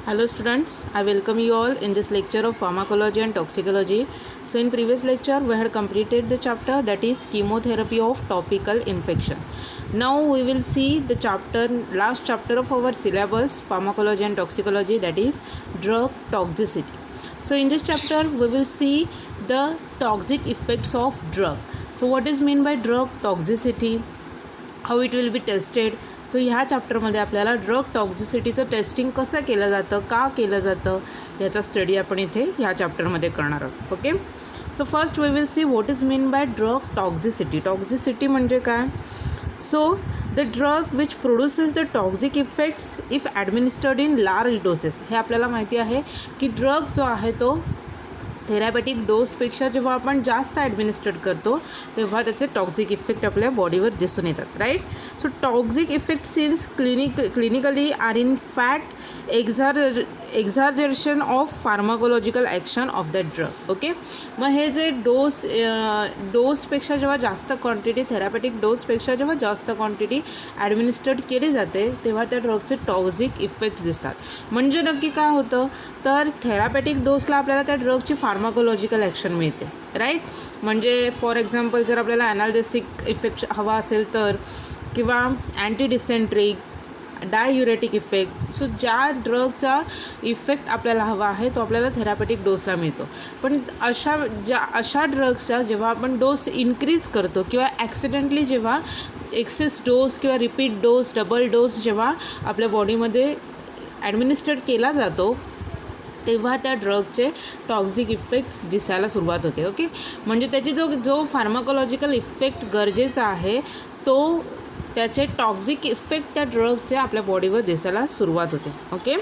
Hello students, I welcome you all in this lecture of pharmacology and toxicology. So in previous lecture we had completed the chapter that is chemotherapy of topical infection. Now we will see the last chapter of our syllabus pharmacology and toxicology, that is drug toxicity. So in this chapter we will see the toxic effects of drug. So what is mean by drug toxicity, how it will be tested. So ह्या चॅप्टरमध्ये आपल्याला drug टॉक्झिसिटीचं testing कसं केलं जातं, का केलं जातं, याचा study आपण इथे ह्या चॅप्टरमध्ये करणार आहोत. Okay, so first we will see what is mean by drug toxicity. Toxicity म्हणजे काय? So the drug which produces the toxic effects if administered in large doses. हे आपल्याला माहिती आहे की ड्रग जो आहे तो थेरॅपॅटिक डोसपेक्षा जेव्हा आपण जास्त ॲडमिनिस्ट्रेट करतो तेव्हा त्याचे टॉक्झिक इफेक्ट आपल्या बॉडीवर दिसून येतात. Right. So toxic effect since clinically are in fact exaggeration of pharmacological action of that drug. Okay, मग हे जे डोसपेक्षा जेव्हा जास्त क्वांटिटी, थेरॅपॅटिक डोसपेक्षा जेव्हा जास्त क्वांटिटी ॲडमिनिस्ट्रेट केली जाते तेव्हा त्या ड्रगचे टॉक्झिक इफेक्ट्स दिसतात. म्हणजे नक्की काय होतं तर थेरॅपॅटिक डोसला आपल्याला त्या ड्रगची फार्माकोलॉजिकल ॲक्शन मिळते. राईट. म्हणजे फॉर एक्झाम्पल जर आपल्याला ॲनाल्जेसिक इफेक्ट हवा असेल तर, किंवा अँटी डिसेंट्रिक, डाययुरेटिक इफेक्ट, सो ज्या ड्रगचा इफेक्ट आपल्याला हवा आहे तो आपल्याला थेरॅपॅटिक डोसला मिळतो. पण अशा ड्रग्सचा जेव्हा आपण डोस इन्क्रीज करतो किंवा ॲक्सिडेंटली जेव्हा एक्सेस डोस किंवा रिपीट डोस, डबल डोस जेव्हा आपल्या बॉडीमध्ये ॲडमिनिस्ट्रेट केला जातो तेव्हा त्या ड्रगचे टॉक्झिक इफेक्ट्स दिसायला सुरुवात होते. ओके, म्हणजे त्याची जो फार्माकोलॉजिकल इफेक्ट गरजेचा आहे तो त्याचे टॉक्झिक इफेक्ट त्या ड्रगचे आपल्या बॉडीवर दिसायला सुरुवात होते. Okay,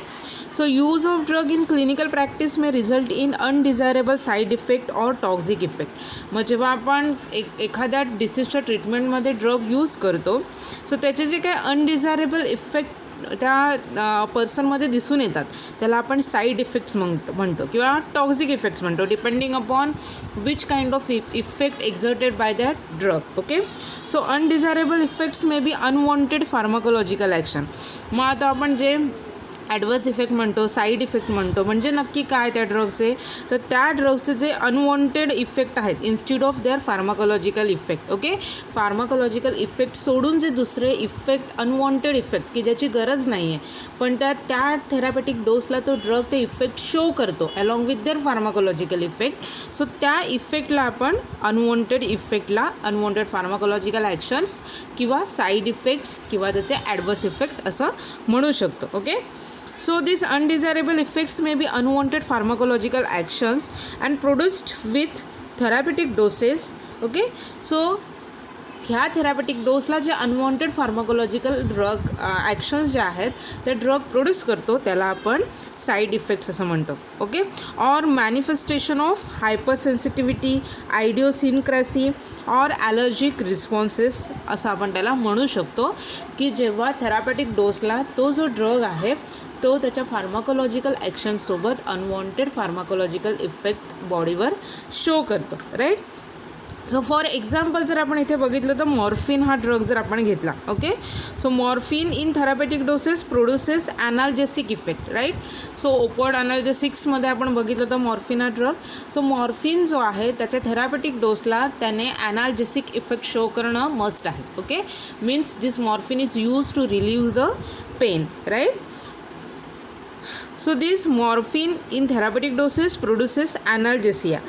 so use of drug in clinical practice may result in undesirable side effect or toxic effect. मग जेव्हा आपण एखाद्या डिसीजच्या ट्रीटमेंटमध्ये ड्रग यूज करतो सो त्याचे जे काही अनडिझायरेबल इफेक्ट त्या पर्सनमध्ये दिसून येतात त्याला आपण साईड इफेक्ट्स म्हणतो किंवा टॉक्झिक इफेक्ट्स म्हणतो, depending upon which kind of effect exerted by that drug. Okay, so undesirable effects may be unwanted pharmacological action. मग आता आपण जे ॲडवर्स इफेक्ट म्हणतो, साईड इफेक्ट म्हणतो, म्हणजे नक्की काय त्या ड्रगचे, तर त्या ड्रगचे जे अनवॉन्टेड इफेक्ट आहेत instead of their pharmacological effect. Okay, pharmacological effect सोडून जे दुसरे इफेक्ट, अनवॉन्टेड इफेक्ट की ज्याची गरज नाही आहे पण त्या थेरॅपॅटिक डोसला तो ड्रग ते इफेक्ट शो करतो along with there pharmacological effect. So त्या इफेक्टला आपण अनवॉन्टेड फार्माकोलॉजिकल ॲक्शन्स किंवा साईड इफेक्ट्स किंवा त्याचे ॲडवर्स इफेक्ट असं म्हणू शकतो. Okay, so these undesirable effects may be unwanted pharmacological actions and produced with therapeutic doses. Okay, so ह्या थेरॅपॅटिक डोसला जे अनवॉन्टेड फार्माकोलॉजिकल ड्रग ॲक्शन्स जे आहेत ते ड्रग प्रोड्यूस करतो त्याला आपण साईड इफेक्ट्स असं म्हणतो. Okay, or manifestation of hypersensitivity, idiosyncrasy or allergic responses असं आपण त्याला म्हणू शकतो की जेव्हा थेरॅपॅटिक डोसला तो जो ड्रग आहे तो त्याच्या फार्माकोलॉजिकल ॲक्शनसोबत अनवॉन्टेड फार्माकोलॉजिकल इफेक्ट बॉडीवर शो करतो. राईट. सो फॉर एक्झाम्पल जर आपण इथे बघितलं तर मॉर्फिन हा ड्रग जर आपण घेतला. Okay, so morphine in therapeutic doses produces analgesic effect. Right. So opioid ॲनाल्जेसिक्समध्ये आपण बघितलं तर मॉर्फिन हा ड्रग. सो मॉर्फिन जो आहे त्याच्या थेरॅपॅटिक डोसला त्याने ॲनाल्जेसिक इफेक्ट शो करणं मस्ट आहे. Okay, means this morphine is use to relieve the pain. Right. So this morphine in therapeutic doses produces analgesia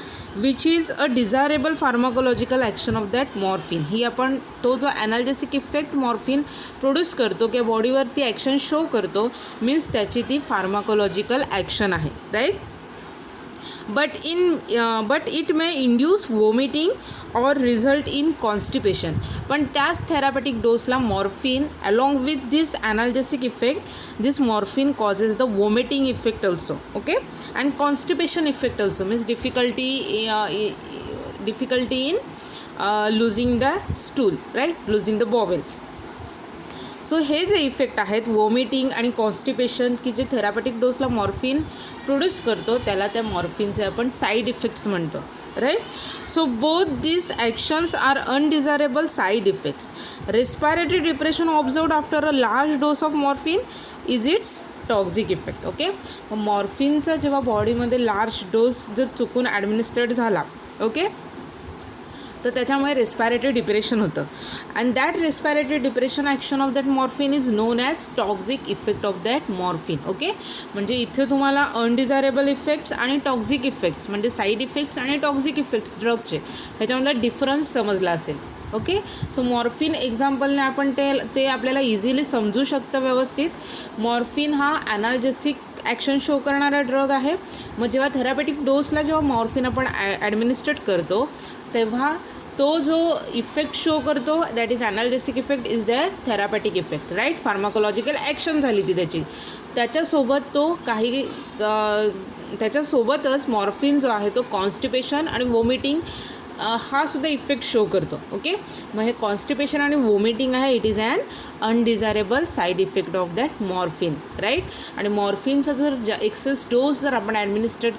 which is a desirable pharmacological action of that morphine. ही आपण तो जो analgesic effect morphine produce करतो किंवा बॉडीवरती action show करतो means त्याची ती pharmacological action आहे. Right. but it may induce vomiting or result in constipation. पण त्याच थेरॅपॅटिक डोसला morphine along with this analgesic effect this morphine causes the vomiting effect also. Okay, and constipation effect also means difficulty in loosing the stool. Right, loosing the bowel. So हे जे effect आहेत vomiting आणि constipation की जे थेरॅपॅटिक डोसला morphine produce करतो त्याला त्या मॉर्फिनचे आपण साईड इफेक्ट्स म्हणतो. Right. So both these actions are undesirable side effects. Respiratory depression observed after a large dose of morphine is its toxic effect. Okay, मॉर्फिनचा जेव्हा बॉडीमध्ये लार्ज डोस जर चुकून ॲडमिनिस्ट्रेट झाला, ओके, तर त्याच्यामुळे रेस्पायरेटरी डिप्रेशन होतं. And that respiratory depression action of that morphine is non as toxic effect of that morphine. Okay, म्हणजे इथे तुम्हाला अनडिझायरेबल इफेक्ट्स आणि टॉक्झिक इफेक्ट्स म्हणजे साईड इफेक्ट्स आणि टॉक्झिक इफेक्ट्स ड्रगचे ह्याच्यामधला डिफरन्स समजला असेल. ओके, सो मॉर्फिन एक्झाम्पलने आपण ते आपल्याला इझिली समजू शकतं व्यवस्थित. मॉर्फिन हा ॲनाल्जेसिक ॲक्शन शो करणारा ड्रग आहे. मग जेव्हा थेरापेटिक डोसला जेव्हा मॉर्फिन आपण ॲडमिनिस्ट्रेट करतो तेव्हा तो जो इफेक्ट शो करतो that is analgesic effect is the therapeutic effect, right. Pharmacological action झाली ती त्याची. त्याच्यासोबतच मॉर्फिन जो आहे तो कॉन्स्टिपेशन आणि वॉमिटिंग हा सुद्धा इफेक्ट शो करतो. ओके, मग हे कॉन्स्टिपेशन आणि वॉमिटिंग आहे, it is an undesirable side effect of that morphine, right. आणि मॉर्फिनचा जर एक्सेस डोस जर आपण ॲडमिनिस्ट्रेट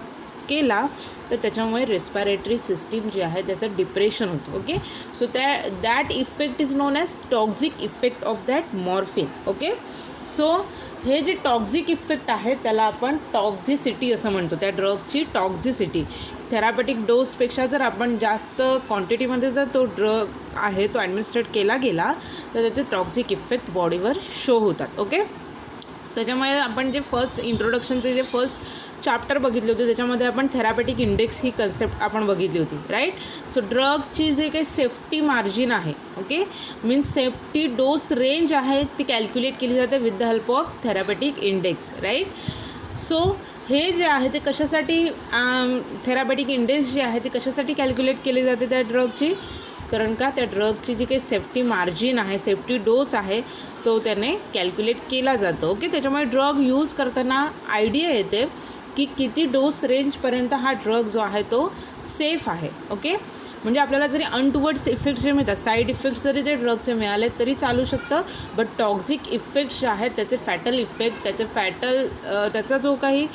केला तर त्याच्यामुळे रेस्पायरेटरी सिस्टीम जी आहे त्याचं डिप्रेशन होतं. Okay, so that effect is non as toxic effect of that morphine. Okay, so हे जे टॉक्झिक इफेक्ट आहे त्याला आपण टॉक्झिसिटी असं म्हणतो. त्या ड्रगची टॉक्झिसिटी थेरापेटिक डोसपेक्षा जर आपण जास्त क्वांटिटीमध्ये जर तो ड्रग आहे तो ॲडमिनिस्ट्रेट केला गेला तर त्याचे टॉक्झिक इफेक्ट बॉडीवर शो होतात. ओके, त्याच्यामुळे आपण जे फर्स्ट इंट्रोडक्शनचे जे फर्स्ट चॅप्टर बघितले होते त्याच्यामध्ये आपण थेरापेटिक इंडेक्स ही कन्सेप्ट आपण बघितली होती, राईट. सो ड्रगची जे काही सेफ्टी मार्जिन आहे, okay, means safety dose range आहे ती कॅल्क्युलेट केली जाते with the help of therapeutic index, right. So हे जे आहे ते कशासाठी थेरापेटिक इंडेक्स जे आहे ते कशासाठी कॅल्क्युलेट केली जाते त्या ड्रगची, कारण का त्या ड्रगची जी काही सेफ्टी मार्जिन आहे, सेफ्टी डोस आहे तो त्याने कॅल्क्युलेट केला जातो. ओके, त्याच्यामुळे ड्रग यूज करताना आयडिया येते की किती डोस रेंजपर्यंत हा ड्रग जो आहे तो सेफ आहे. ओके, म्हणजे आपल्याला जरी अनटुवर्ड्स इफेक्ट्स जे मिळतात, साईड इफेक्ट्स जरी ते ड्रगचे मिळाले तरी चालू शकतं, बट टॉक्झिक इफेक्ट्स जे आहेत त्याचे फॅटल इफेक्ट त्याचा जो काही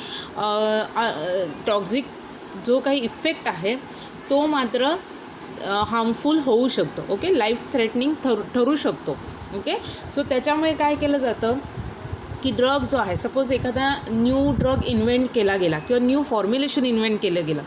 टॉक्झिक जो काही इफेक्ट आहे तो मात्र हार्मफुल होऊ शकतो. ओके, लाईफ थ्रेटनिंग ठरू शकतो. ओके, सो त्याच्यामुळे काय केलं जातं की ड्रग जो आहे, सपोज एखादा न्यू ड्रग इन्व्हेंट केला गेला किंवा न्यू फॉर्म्युलेशन इन्व्हेंट केलं गेलं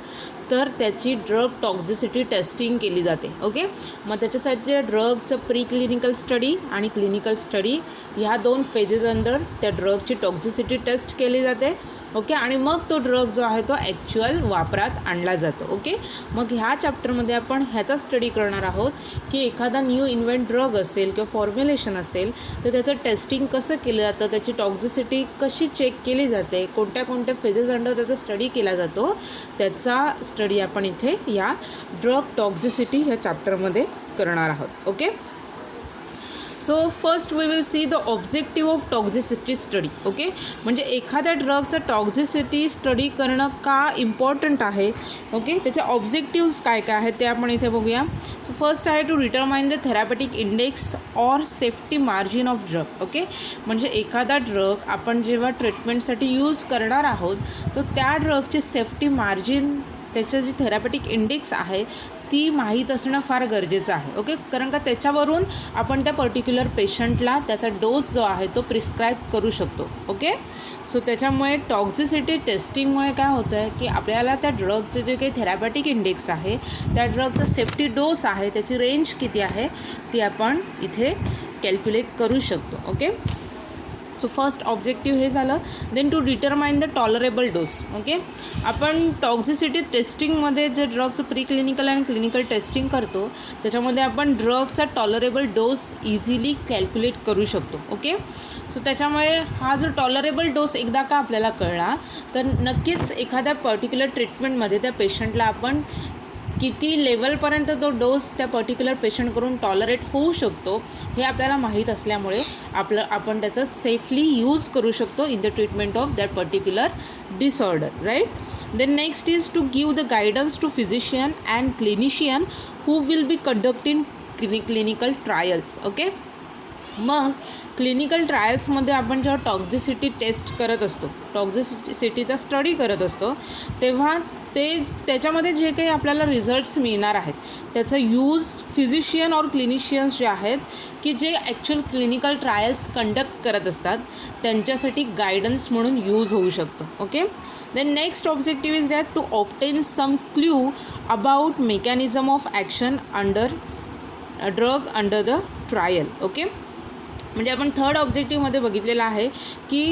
तर त्याची ड्रग टॉक्झिसिटी टेस्टिंग केली जाते. ओके, मग त्याच्यासाठी ड्रगचं प्री क्लिनिकल स्टडी आणि क्लिनिकल स्टडी ह्या 2 फेजेस अंडर त्या ड्रगची टॉक्झिसिटी टेस्ट केली जाते. ओके, आणि मग तो ड्रग जो आहे तो ॲक्च्युअल वापरात आणला जातो. ओके, मग ह्या चॅप्टरमध्ये आपण ह्याचा स्टडी करणार आहोत की एखादा न्यू इन्व्हेंट ड्रग असेल किंवा फॉर्म्युलेशन असेल तर त्याचं टेस्टिंग कसं केलं जातं, त्याची टॉक्झिसिटी कशी चेक केली जाते, कोणत्या फेजेस अंडर त्याचा स्टडी केला जातो, त्याचा स्टडी आपण इथे या ड्रग टॉक्झिसिटी ह्या चॅप्टरमध्ये करणार आहोत. Okay, so first we will see the objective of toxicity study. Okay, म्हणजे एखाद्या ड्रगचं टॉक्झिसिटी स्टडी करणं का इम्पॉर्टंट आहे. ओके, त्याचे ऑब्जेक्टिव्स काय काय आहेत ते आपण इथे बघूया. सो फर्स्ट आहे to determine the therapeutic index or safety margin of drug. Okay, म्हणजे एखादा ड्रग आपण जेव्हा ट्रीटमेंटसाठी यूज करणार आहोत तर त्या ड्रगचे सेफ्टी मार्जिन, त्याचं जे थेरापेटिक इंडेक्स आहे ती माहीत असणं फार गरजेचं आहे. ओके, कारण का त्याच्यावरून आपण त्या पर्टिक्युलर पेशंटला त्याचा डोस जो आहे तो प्रिस्क्राईब करू शकतो. ओके, सो त्याच्यामुळे टॉक्झिसिटी टेस्टिंगमुळे काय होतं आहे की आपल्याला त्या ड्रगचे जे काही थेरापेटिक इंडेक्स आहे, त्या ड्रगचा सेफ्टी डोस आहे, त्याची रेंज किती आहे ती आपण इथे कॅल्क्युलेट करू शकतो. ओके, सो फर्स्ट ऑब्जेक्टिव्ह हे झालं. Then to determine the tolerable dose. Okay, आपण टॉक्झिसिटी टेस्टिंगमध्ये जे ड्रगचं प्री क्लिनिकल आणि क्लिनिकल टेस्टिंग करतो त्याच्यामध्ये आपण ड्रगचा टॉलरेबल डोस इझिली कॅल्क्युलेट करू शकतो. ओके, सो त्याच्यामुळे हा जो टॉलरेबल डोस एकदा का आपल्याला कळला तर नक्कीच एखाद्या पर्टिक्युलर ट्रीटमेंटमध्ये त्या पेशंटला आपण किती लेवलपर्यंत तो डोस त्या पर्टिक्युलर पेशंटकडून टॉलरेट होऊ शकतो हे आपल्याला माहीत असल्यामुळे आपण त्याचा सेफली यूज करू शकतो in the treatment of that particular disorder, right. Then next is to give the guidance to physician and clinician who will be conducting clinical trials. Okay, मग क्लिनिकल ट्रायल्समध्ये आपण जेव्हा टॉक्झिसिटी टेस्ट करत असतो, टॉक्झिसिटीचा स्टडी करत असतो तेव्हा त्याच्यामध्ये जे काही आपल्याला रिझल्ट्स मिळणार आहेत त्याचा यूज फिजिशियन और क्लिनिशियन्स जे आहेत की जे ॲक्च्युअल क्लिनिकल ट्रायल्स कंडक्ट करत असतात त्यांच्यासाठी गायडन्स म्हणून यूज होऊ शकतो. Okay. Then next objective is that to obtain some clue about mechanism of action under a drug under the trial. Okay. म्हणजे आपण थर्ड ऑब्जेक्टिव्हमध्ये बघितलेला आहे की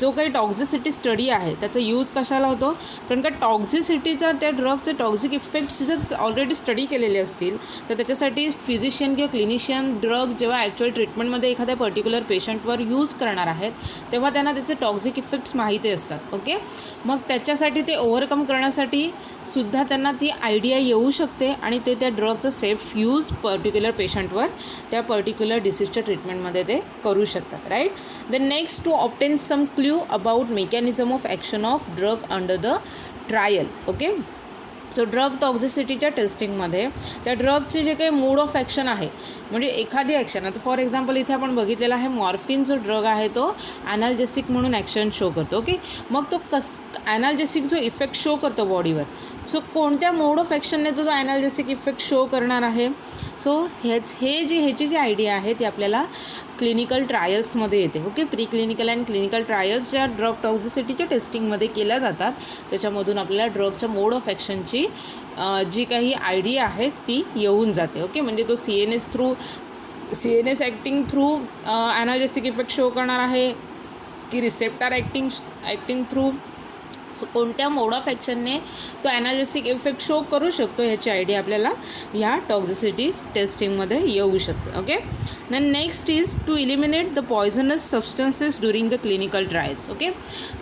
जो काही टॉक्झिसिटी स्टडी आहे त्याचा यूज कशाला होतो, कारण का टॉक्झिसिटीचा त्या ड्रगचे टॉक्झिक इफेक्ट्स जर ऑलरेडी स्टडी केलेले असतील तर त्याच्यासाठी फिजिशियन किंवा क्लिनिशियन ड्रग जेव्हा ॲक्च्युअल ट्रीटमेंटमध्ये एखाद्या पर्टिक्युलर पेशंटवर यूज करणार आहेत तेव्हा त्यांना त्याचे टॉक्झिक इफेक्ट्स माहिती असतात. ओके. मग त्याच्यासाठी ते ओव्हरकम करण्यासाठी सुद्धा त्यांना ती आयडिया येऊ शकते आणि ते त्या ड्रगचं सेफ यूज पर्टिक्युलर पेशंटवर त्या पर्टिक्युलर डिसीजच्या ट्रीटमेंटमध्ये ते करू शकतात. Right. Then next to obtain some clue about mechanism of action of drug under the trial. Okay. So drug टॉक्झिसिटीच्या टेस्टिंगमध्ये त्या ड्रगचे जे काही मोड ऑफ ॲक्शन आहे म्हणजे एखादी ॲक्शन आता फॉर एक्झाम्पल इथे आपण बघितलेला आहे मॉर्फिन जो ड्रग आहे तो ॲनाल्जेसिक म्हणून ॲक्शन शो करतो. ओके. मग तो ॲनाल्जेसिक जो इफेक्ट शो करतो बॉडीवर सो कोणत्या मोड ऑफ ॲक्शनने तो ॲनाल्जेसिक इफेक्ट शो करणार आहे. सो ह्याची जी आयडिया आहे ती आपल्याला क्लिनिकल ट्रायल्समध्ये येते. Okay. Pre clinical and clinical trials ज्या ड्रग टॉक्झिसिटीच्या टेस्टिंगमध्ये केल्या जातात त्याच्यामधून आपल्याला ड्रगच्या मोड ऑफ ॲक्शनची जी काही आयडिया आहे ती येऊन जाते. ओके. म्हणजे तो C N S acting through analgesic effect show करणार आहे की रिसेप्टर ॲक्टिंग थ्रू सो कोणत्या मोड ऑफ ॲक्शनने तो ॲनाल्जेसिक इफेक्ट शो करू शकतो ह्याची आयडिया आपल्याला ह्या टॉक्झिसिटी टेस्टिंगमध्ये येऊ शकते. Okay. Then next is to eliminate the poisonous substances during the clinical trials. Okay.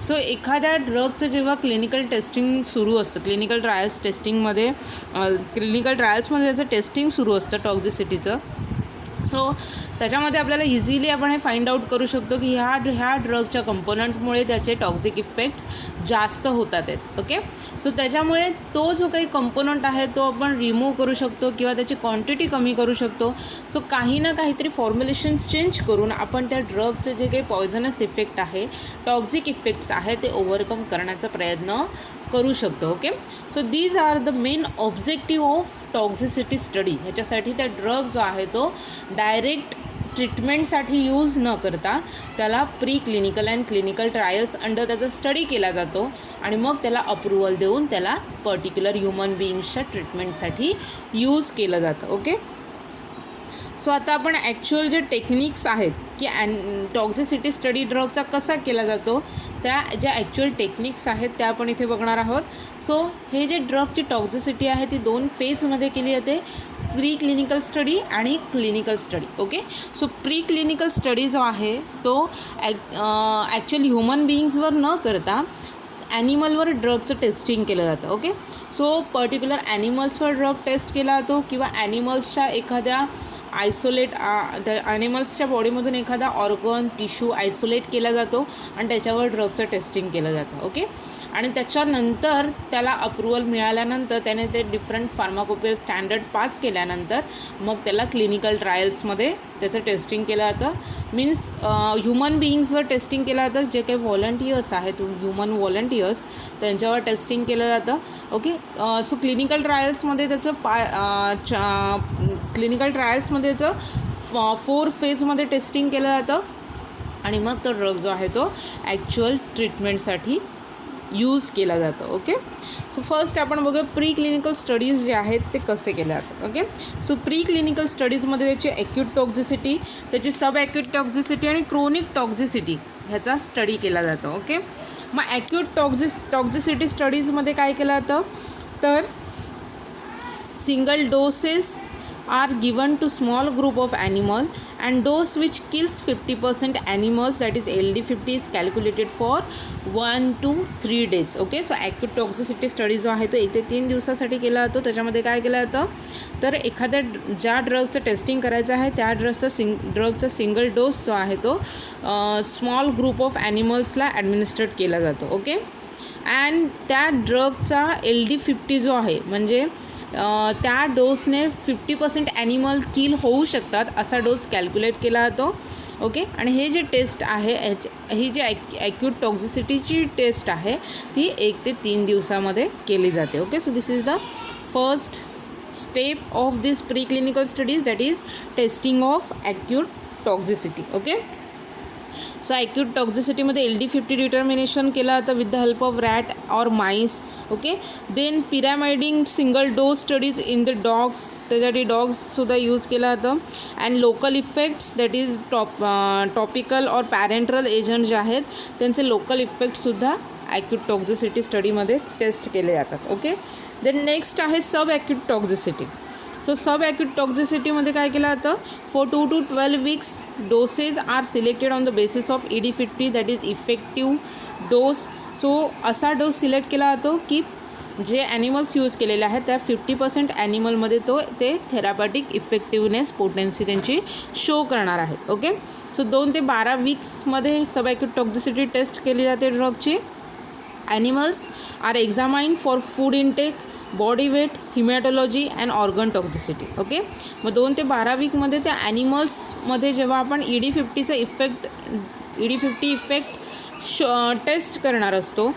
So एखाद्या ड्रगचं जेव्हा क्लिनिकल टेस्टिंग सुरू असतं क्लिनिकल ट्रायल्समध्ये त्याचं टेस्टिंग सुरू असतं टॉक्झिसिटीचं सो त्याच्यामध्ये आपल्याला इझिली आपण हे फाइंड आउट करू शकतो की ह्या ड्रगच्या कंपोनंटमुळे त्याचे टॉक्झिक इफेक्ट जास्त होतात आहेत. ओके. सो त्याच्यामुळे तो जो काही कंपोनंट आहे तो आपण रिमूव्ह करू शकतो किंवा त्याची क्वांटिटी कमी करू शकतो. सो काही ना काहीतरी फॉर्म्युलेशन चेंज करून आपण त्या ड्रगचे जे काही पॉयझनस इफेक्ट आहे टॉक्झिक इफेक्ट्स आहे ते ओव्हरकम करण्याचा प्रयत्न करू शकतो. Okay. So these are the main objective of toxicity study. ह्याच्यासाठी त्या ड्रग जो आहे तो डायरेक्ट ट्रीटमेंटसाठी यूज न करता त्याला pre clinical and clinical trials under त्याचा स्टडी केला जातो आणि मग त्याला अप्रुव्हल देऊन त्याला पर्टिक्युलर ह्युमन बिईंग्सच्या ट्रीटमेंटसाठी यूज केलं जातं. ओके. सो आता आपण ॲक्च्युअल जे टेक्निक्स आहेत की टॉक्झिसिटी स्टडी ड्रगचा कसा केला जातो त्या ज्या ॲक्च्युअल टेक्निक्स आहेत त्या आपण इथे बघणार आहोत. सो हे जे ड्रगची टॉक्झिसिटी आहे ती 2 फेजमध्ये केली जाते, प्री क्लिनिकल स्टडी आणि clinical study. Okay. So pre clinical study जो आहे तो ॲक्च्युअली ह्युमन बिईंग्सवर न करता ॲनिमलवर ड्रगचं टेस्टिंग केलं जातं. ओके. सो पर्टिक्युलर ॲनिमल्सवर ड्रग टेस्ट केला जातो किंवा ॲनिमल्सच्या एखाद्या त्या ॲनिमल्सच्या बॉडीमधून एखादा ऑर्गन टिश्यू आयसोलेट केला जातो आणि त्याच्यावर ड्रगचं टेस्टिंग केलं जातं. ओके. आणि त्याच्यानंतर त्याला अप्रुव्हल मिळाल्यानंतर त्याने ते डिफरंट फार्माकोपियल स्टँडर्ड पास केल्यानंतर मग त्याला क्लिनिकल ट्रायल्समध्ये त्याचं टेस्टिंग केलं जातं. मीन्स ह्युमन बिईंग्सवर टेस्टिंग केलं जातं. जे काही व्हॉलंटियर्स आहेत ह्युमन व्हॉलंटियर्स त्यांच्यावर टेस्टिंग केलं जातं. ओके. सो क्लिनिकल ट्रायल्समध्ये त्याचं 4 फेजमध्ये टेस्टिंग केलं जातं आणि मग तो ड्रग जो आहे तो ॲक्च्युअल ट्रीटमेंटसाठी यूज केला जातो. ओके. सो फर्स्ट आपण बघूया प्री क्लिनिकल स्टडीज जे आहेत ते कसे केले जातात. ओके. सो प्री क्लिनिकल स्टडीजमध्ये त्याची ॲक्यूट टॉक्झिसिटी, त्याची सब ॲक्यूट टॉक्झिसिटी आणि क्रोनिक टॉक्झिसिटी ह्याचा स्टडी केला जातो. ओके. मग ॲक्यूट टॉक्झिसिटी स्टडीजमध्ये काय केलं जातं तर single doses are given to small group of animal and dose which kills 50% animals, that is LD50 is calculated for 1 to 3 days. Okay. So acute toxicity study जो आहे तो 1 ते 3 दिवसासाठी केला जातो. त्याच्यामध्ये काय केलं जातं तर एखाद्या ज्या ड्रगचं टेस्टिंग करायचं आहे त्या ड्रगचा सिंगल डोस जो आहे तो स्मॉल ग्रुप ऑफ ॲनिमल्सला ॲडमिनिस्ट्रेट केला जातो. ओके. अँड त्या ड्रगचा LD50 जो आहे म्हणजे त्या डोसने 50% ॲनिमल किल होऊ शकतात असा डोस कॅल्क्युलेट केला जातो ओके. आणि हे जे टेस्ट आहे ही जी ॲक्यूट टॉक्झिसिटीची टेस्ट आहे ती 1 ते 3 दिवसामध्ये केली जाते. Okay. So this is the first step of this pre clinical studies, that is testing of acute toxicity. Okay. So acute टॉक्झिसिटीमध्ये LD50 डिटर्मिनेशन केलं जातं with the help of rat or mice. Okay. Then pyramiding single dose studies in the dogs, त्यासाठी डॉग्ससुद्धा use केला जातं. And local effects that is topical or parenteral agent जे आहेत त्यांचे लोकल इफेक्टसुद्धा ॲक्यूट टॉक्झिसिटी स्टडीमध्ये टेस्ट केले जातात. ओके. देन नेक्स्ट आहे sub acute toxicity. So sub acute टॉक्झिसिटीमध्ये काय केलं जातं, for 2 to 12 weeks dosages are selected on the basis of ED50 that is effective dose. So असा डोस सिलेक्ट केला जातो की जे ॲनिमल्स यूज केलेले आहेत त्या 50% ॲनिमलमध्ये ते थेरापॅटिक इफेक्टिव्हनेस पोटेन्सी त्यांची शो करणार आहेत. ओके. सो 2 ते 12 weeksमध्ये सब ॲक्यूट टॉक्झिसिटी टेस्ट केली जाते ड्रगची. Animals are examined for food intake, body weight, haematology and organ toxicity. Okay. मग 2 ते 12 weekमध्ये त्या ॲनिमल्समध्ये जेव्हा आपण ED50चा ED50 इफेक्ट टेस्ट करणार असतो,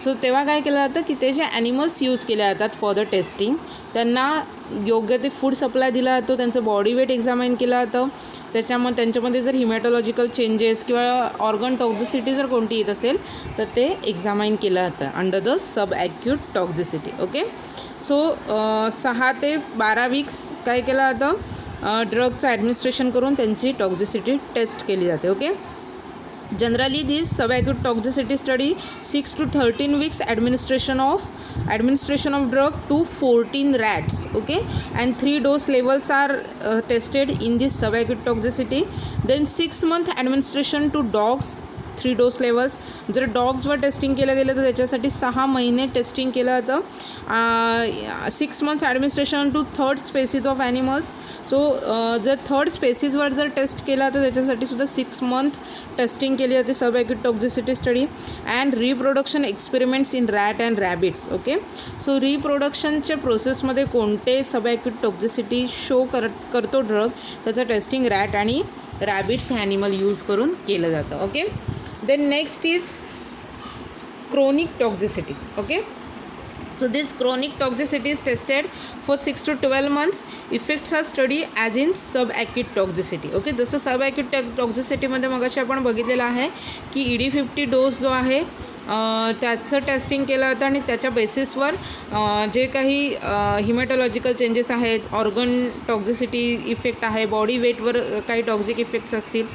सो तेव्हा काय केलं जातं की ते जे ॲनिमल्स यूज केले जातात फॉर द टेस्टिंग त्यांना योग्य ते फूड सप्लाय दिला जातो, त्यांचं बॉडी वेट एक्झामाइन केलं जातं, त्यांच्यामध्ये जर हिमॅटॉलॉजिकल चेंजेस किंवा ऑर्गन टॉक्झिसिटी जर कोणती येत असेल तर ते एक्झामाइन केलं जातं under the sub acute toxicity. Okay. So 6 ते 12 weeks काय केलं जातं, ड्रगचं ॲडमिनिस्ट्रेशन करून त्यांची टॉक्झिसिटी टेस्ट केली जाते. Okay. Generally, this subacute toxicity study 6 to 13 weeks administration of drug to 14 rats. Okay, and 3 dose levels are tested in this subacute toxicity. Then 6-month administration to dogs, 3 dose levels. जर डॉग्सवर testing केलं गेलं तर त्याच्यासाठी 6 महिने testing केलं जातं. 6 months administration to 3rd species of animals. So जर 3rd स्पेसीजवर जर टेस्ट केला तर त्याच्यासाठी सुद्धा 6 month टेस्टिंग केली जाते sub acute toxicity study. And reproduction experiments in rat and rabbits. Okay. So रिप्रोडक्शनच्या प्रोसेसमध्ये कोणते सब ॲक्यूट टॉक्झिसिटी शो करतो ड्रग त्याचं टेस्टिंग रॅट आणि रॅबिट्स हे ॲनिमल यूज करून केलं जातं. Okay. Then next is chronic toxicity. Okay. So this chronic toxicity is tested for 6 to 12 months. Effects are studied as in subacute toxicity. Okay. जसं subacute toxicityमध्ये मगाशी आपण बघितलेलं आहे की ED50 डोस जो आहे त्याचं टेस्टिंग केलं जातं आणि त्याच्या बेसिसवर जे काही हिमॅटॉलॉजिकल चेंजेस आहेत, ऑर्गन टॉक्झिसिटी इफेक्ट आहे, बॉडी वेटवर काही टॉक्झिक इफेक्ट्स असतील,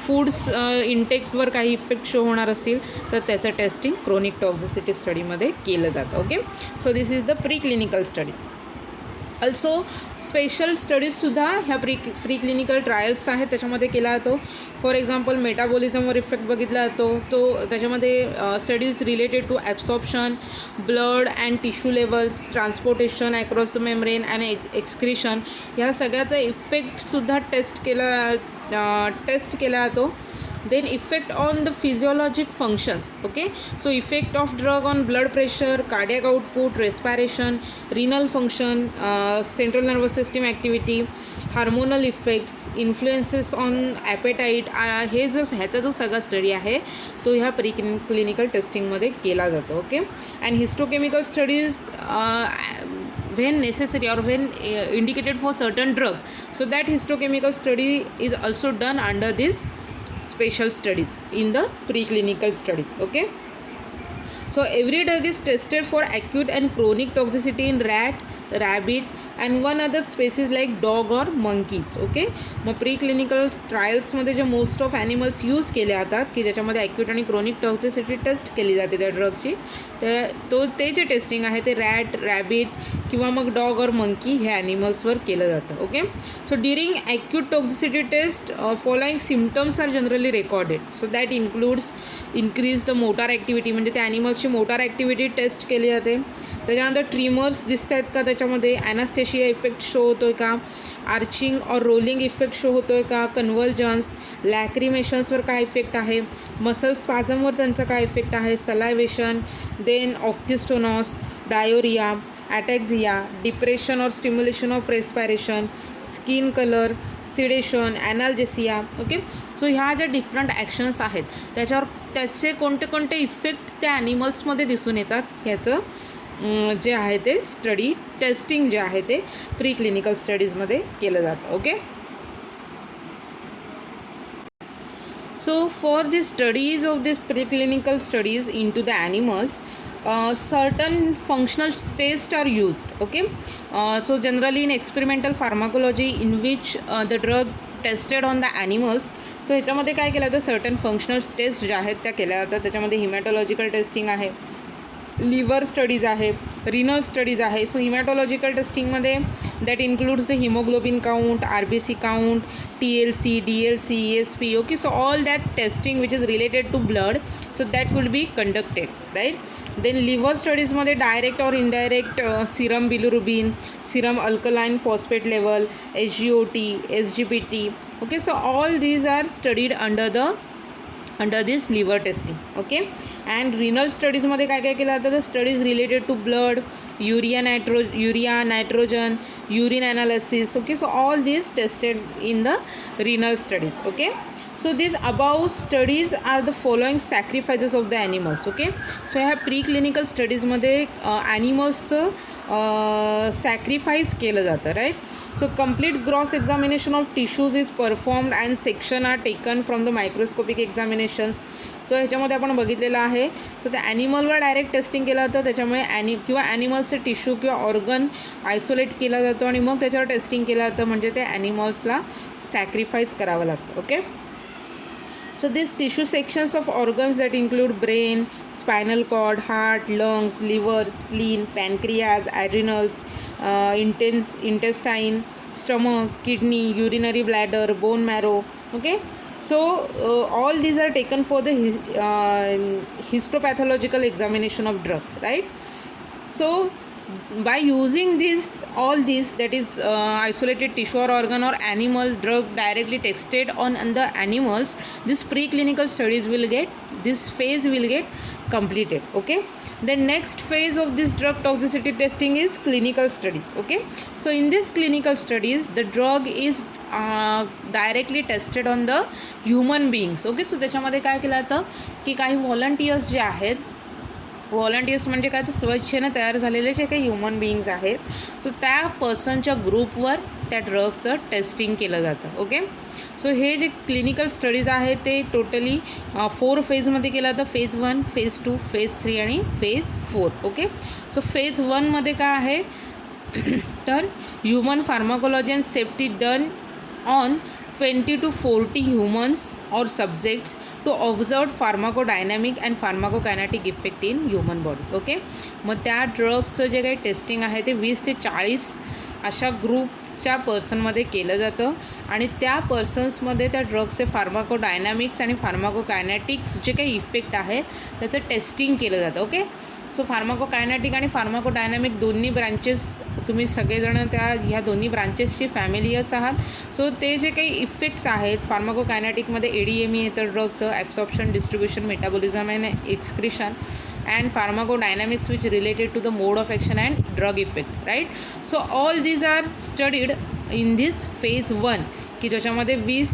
फूड्स इंटेकवर काही इफेक्ट शो होणार असतील तर त्याचं टेस्टिंग क्रोनिक टॉक्झिसिटी स्टडीमध्ये केलं जातं. Okay. So this is the pre clinical studies. Also special स्टडीजसुद्धा ह्या प्री क्लिनिकल ट्रायल्स आहेत त्याच्यामध्ये केला जातो. फॉर एक्झाम्पल मेटाबॉलिझमवर इफेक्ट बघितला जातो, तो त्याच्यामध्ये studies related to absorption, blood and tissue levels, transportation across the membrane and excretion ह्या सगळ्याचा इफेक्टसुद्धा टेस्ट केला जातो. then effect on the physiologic functions. Okay, so effect of drug on blood pressure, cardiac output, respiration, renal function, central nervous system activity, hormonal effects, influences on appetite, हे ह्याचा जो सगळा study आहे तो ह्या प्री क्लिनिकल टेस्टिंगमध्ये केला जातो. Okay, and histochemical studies when necessary or when indicated for certain drugs, so that histochemical study is also done under these special studies in the preclinical study. Okay, so every drug is tested for acute and chronic toxicity in rat, rabbit and one other species like dog or monkeys. Okay, मग pre clinical ट्रायल्समध्ये जे most of animals use केले जातात की ज्याच्यामध्ये acute आणि chronic toxicity taste केली जाते त्या ड्रगची, ते जे टेस्टिंग आहे ते रॅट, रॅबिट किंवा मग डॉग और मंकी ह्या ॲनिमल्सवर केलं जातं. Okay, so during acute toxicity test following symptoms are generally recorded. So that includes increase the motor activity, म्हणजे त्या ॲनिमल्सची मोटार ॲक्टिव्हिटी टेस्ट केली जाते. त्याच्यानंतर ट्रिमर्स दिसत आहेत का त्याच्यामध्ये, ॲनास्थेशिया इफेक्ट शो होतो आहे का, आर्चिंग और रोलिंग इफेक्ट शो होतो आहे का, कन्व्हल्जन्स, लॅक्रिमेशन्सवर काय इफेक्ट आहे, मसल स्पाझमवर त्यांचा काय इफेक्ट आहे, salivation, then opisthotonos, diarrhoea, ataxia, depression or stimulation of respiration, skin colour, sedation, analgesia. Okay, so ह्या ज्या डिफरंट ॲक्शन्स आहेत त्याच्यावर त्याचे कोणते कोणते इफेक्ट त्या ॲनिमल्समध्ये दिसून येतात ह्याचं जे आहे ते स्टडी टेस्टिंग जे आहे ते प्री क्लिनिकल स्टडीजमध्ये केलं जातं. Okay, so for the studies of these preclinical studies into the animals, certain functional tests are used. Okay, so generally in experimental pharmacology in which the drug tested on the animals, so ह्याच्यामध्ये काय केलं जातं, certain functional taste ज्या आहेत त्या केल्या जातात. त्याच्यामध्ये हिमॅटॉलॉजिकल टेस्टिंग आहे, लिव्हर स्टडीज आहे, रिनल स्टडीज आहे. सो हिमॅटॉलॉजिकल टेस्टिंगमध्ये that includes the haemoglobin count, RBC count, TLC, DLC, ESP. Okay, so all that testing which is related to blood, so that will be conducted, right. Then liver स्टडीजमध्ये direct or indirect serum bilirubin, serum alkaline phosphate level, SGOT, SGPT. Okay, so all these are studied under this liver testing. Okay, and renal स्टडीजमध्ये काय काय केलं जातं, तर studies related to blood, urea, nitrogen, urine analysis. Okay, so all this tested in the renal studies. Okay, so this above studies are the following sacrifices of the animals. Okay, so ह्या pre clinical स्टडीजमध्ये ॲनिमल्सचं sacrifice केलं जातं, right. So complete gross examination of tissues is performed and section are taken from the microscopic examinations. So ह्याच्यामध्ये आपण बघितलेलं आहे. So त्या ॲनिमलवर डायरेक्ट टेस्टिंग केलं जातं, त्याच्यामुळे किंवा ॲनिमल्सचे टिश्यू किंवा ऑर्गन आयसोलेट केला जातो आणि मग त्याच्यावर टेस्टिंग केलं जातं, म्हणजे ते ॲनिमल्सला सॅक्रिफाईस करावं लागतं. Okay, so these tissue sections of organs that include brain, spinal cord, heart, lungs, liver, spleen, pancreas, adrenals, intestine, stomach, kidney, urinary bladder, bone marrow. Okay, so all these are taken for the histopathological examination of drug, right. So by using all these, that is isolated tissue or organ or animal drug directly tested on the animals, this preclinical studies this phase will get completed. Okay, the next phase of this drug toxicity testing is clinical studies. Okay, so in this clinical studies the drug is directly tested on the human beings. Okay, so त्याच्यामध्ये काय केलं जातं की काही volunteers जे आहेत, volunteers म्हणजे काय, तर स्वेच्छेने तयार झालेले जे काही ह्युमन बीइंग्स आहेत, सो त्या पर्सनच्या ग्रुपवर त्या ड्रगचं टेस्टिंग केलं जातं. ओके, सो हे जे क्लिनिकल स्टडीज आहेत ते टोटली 4 फेजमध्ये केलं जातं. फेज 1, फेज 2, फेज 3 आणि फेज 4. ओके, सो फेज 1मध्ये काय आहे तर human pharmacology and safety done on 20 to 40 humans or subjects to observe pharmacodynamic and pharmacokinetic effect in human body. Okay, मग त्या ड्रगचं जे काही टेस्टिंग आहे ते 20 ते 40 अशा ग्रुपच्या पर्सनमध्ये केलं जातं आणि त्या पर्सन्समध्ये त्या ड्रगचे फार्माकोडायनॅमिक्स आणि फार्माकोकायनेटिक्स जे काही इफेक्ट आहे त्याचं टेस्टिंग केलं जातं. ओके, सो फार्माकोकायनेटिक आणि फार्माकोडायनॅमिक दोन्ही ब्रांचेस, तुम्ही सगळेजण ह्या दोन्ही ब्रांचेसची फॅमिलियर्स आहात. सो ते जे काही इफेक्ट्स आहेत फार्माकोकायनेटिकमध्ये ADME येतं ड्रगचं, absorption, distribution, metabolism and excretion, and pharmacodynamics which related to the mode of action and drug effect, right. So all these are studied in this phase 1 की ज्याच्यामध्ये 20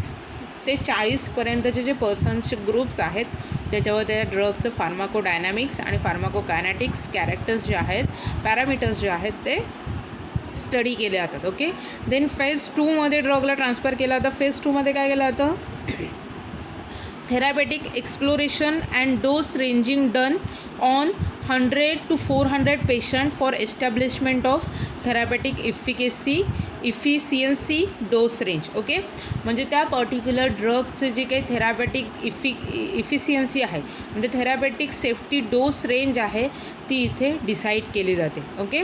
ते 40 पर्यंतचे जे पर्सन्सचे ग्रुप्स आहेत त्याच्यावर त्या ड्रगचं फार्माकोडायनॅमिक्स आणि फार्माकोकायनेटिक्स कॅरेक्टर्स जे आहेत, पॅरामीटर्स जे आहेत ते स्टडी केले जातात. ओके, देन फेज 2मध्ये ड्रगला ट्रान्सफर केला जातं. फेज 2मध्ये काय केलं जातं, therapeutic exploration and dose ranging done on 100 to 400 patient for establishment of therapeutic efficiency dose range. Okay, म्हणजे त्या पर्टिक्युलर ड्रगचं जे काही थेरापेटिक इफिशियन्सी आहे, म्हणजे थेरापेटिक सेफ्टी डोस रेंज आहे ती इथे डिसाईड केली जाते. ओके,